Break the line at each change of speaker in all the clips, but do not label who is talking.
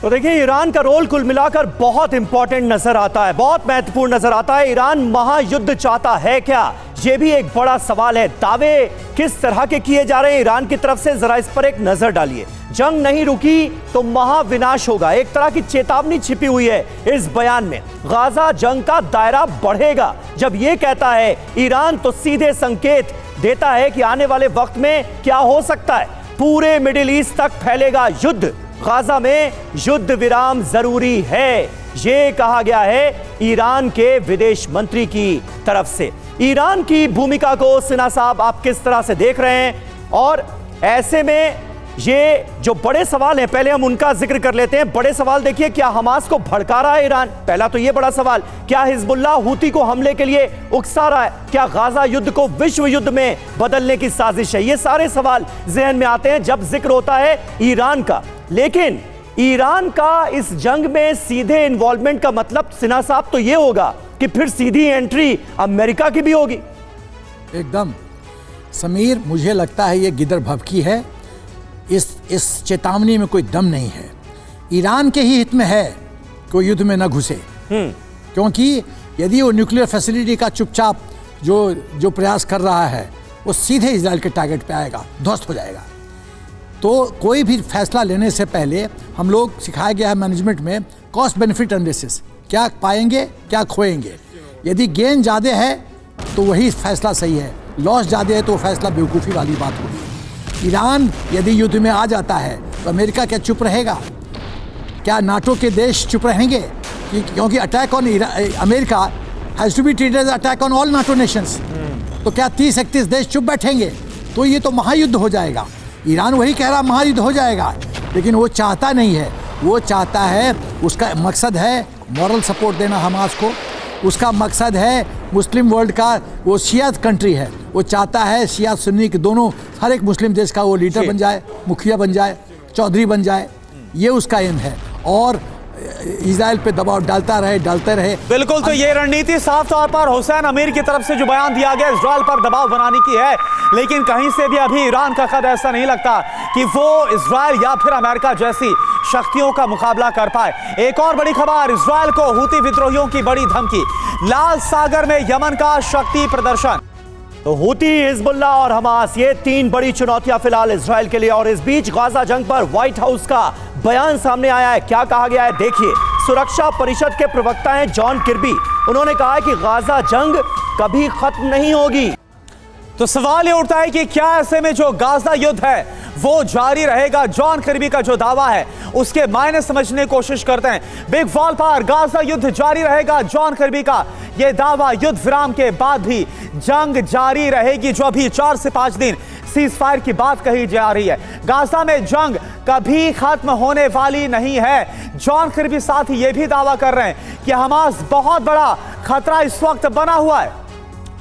तो देखिए, ईरान का रोल कुल मिलाकर बहुत इंपॉर्टेंट नजर आता है, बहुत महत्वपूर्ण नजर आता है। ईरान महायुद्ध चाहता है क्या, यह भी एक बड़ा सवाल है। दावे किस तरह के किए जा रहे हैं ईरान की तरफ से, जरा इस पर एक नजर डालिए। जंग नहीं रुकी तो महाविनाश होगा, एक तरह की चेतावनी छिपी हुई है इस बयान में। गाजा जंग का दायरा बढ़ेगा जब यह कहता है ईरान, तो सीधे संकेत देता है कि आने वाले वक्त में क्या हो सकता है। पूरे मिडिल ईस्ट तक फैलेगा युद्ध, गाजा में युद्ध विराम जरूरी है, यह कहा गया है ईरान के विदेश मंत्री की तरफ से। ईरान की भूमिका को सिन्हा साहब आप किस तरह से देख रहे हैं? और ऐसे में ये जो बड़े सवाल हैं, पहले हम उनका जिक्र कर लेते हैं। बड़े सवाल देखिए, क्या हमास को भड़का रहा है ईरान? पहला तो ये बड़ा सवाल। क्या हिजबुल्लाह हूती को हमले के लिए उकसा रहा है? क्या गाजा युद्ध को विश्व युद्ध में बदलने की साजिश है? ये सारे सवाल जहन में आते हैं जब जिक्र होता है ईरान का। लेकिन ईरान का इस जंग में सीधे इन्वॉल्वमेंट का मतलब सिन्हा साहब तो ये होगा कि फिर सीधी एंट्री अमेरिका की भी होगी।
एकदम समीर, मुझे लगता है ये गिदर भभकी है। इस चेतावनी में कोई दम नहीं है। ईरान के ही हित में है कि वो युद्ध में न घुसे, क्योंकि यदि वो न्यूक्लियर फैसिलिटी का चुपचाप जो प्रयास कर रहा है वो सीधे इजराइल के टारगेट पे आएगा, ध्वस्त हो जाएगा। तो कोई भी फैसला लेने से पहले हम लोग सिखाया गया है मैनेजमेंट में कॉस्ट बेनिफिट एनालिसिस, क्या पाएंगे क्या खोएंगे। यदि गेन ज़्यादा है तो वही फैसला सही है, लॉस ज़्यादा है तो फैसला बेवकूफ़ी वाली बात होगी। ईरान यदि युद्ध में आ जाता है तो अमेरिका क्या चुप रहेगा? क्या नाटो के देश चुप रहेंगे? क्योंकि attack on America has to be treated as attack on all NATO nations. तो क्या 30-31 देश चुप बैठेंगे? तो ये तो महायुद्ध हो जाएगा। ईरान वही कह रहा महायुद्ध हो जाएगा, लेकिन वो चाहता नहीं है। वो चाहता है, उसका मकसद है मॉरल सपोर्ट देना हमास को, उसका मकसद है मुस्लिम वर्ल्ड का, वो शिया कंट्री है, वो चाहता है शिया सुन्नी के दोनों, हर एक मुस्लिम देश का वो लीडर बन जाए, मुखिया बन जाए, चौधरी बन जाए। ये उसका एम है और इजराइल पे दबाव डालते रहे।
बिल्कुल, तो ये रणनीति साफ तौर पर हुसैन अमीर की तरफ से जो बयान दिया गया इजराइल पर दबाव बनाने की है, लेकिन कहीं से भी अभी ईरान का कद ऐसा नहीं लगता कि वो इजराइल या फिर अमेरिका जैसी शक्तियों का मुकाबला कर पाए। एक और बड़ी खबर, इजराइल को हूती विद्रोहियों की बड़ी धमकी, लाल सागर में यमन का शक्ति प्रदर्शन।
तो हूती, हिजबुल्लाह और हमास, ये तीन बड़ी चुनौतियां फिलहाल इजराइल के लिए। और इस बीच गाजा जंग पर व्हाइट हाउस का बयान सामने आया है। क्या कहा गया है देखिए। सुरक्षा परिषद के प्रवक्ता हैं जॉन किर्बी, उन्होंने कहा है कि गाजा जंग कभी खत्म नहीं होगी।
तो सवाल ये उठता है कि क्या ऐसे में जो गाजा युद्ध है वो जारी रहेगा? जॉन किर्बी का जो दावा है उसके मायने समझने की कोशिश करते हैं। बिग वॉल पर गाजा युद्ध जारी रहेगा, जॉन किर्बी का यह दावा। युद्ध विराम के बाद भी जंग जारी रहेगी, जो अभी 4 से 5 दिन सीज फायर की बात कही जा रही है। गाजा में जंग कभी खत्म होने वाली नहीं है। जॉन किर्बी साथ ही यह भी दावा कर रहे हैं कि हमास बहुत बड़ा खतरा इस वक्त बना हुआ है।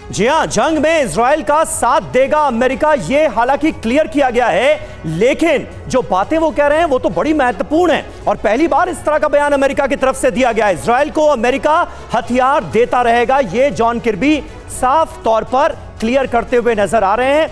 जी हां, जंग में इजराइल का साथ देगा अमेरिका, ये हालांकि क्लियर किया गया है, लेकिन जो बातें वो कह रहे हैं वो तो बड़ी महत्वपूर्ण है। और पहली बार इस तरह का बयान अमेरिका की तरफ से दिया गया है। इजराइल को अमेरिका हथियार देता रहेगा, ये जॉन किर्बी साफ तौर पर क्लियर करते हुए नजर आ रहे हैं।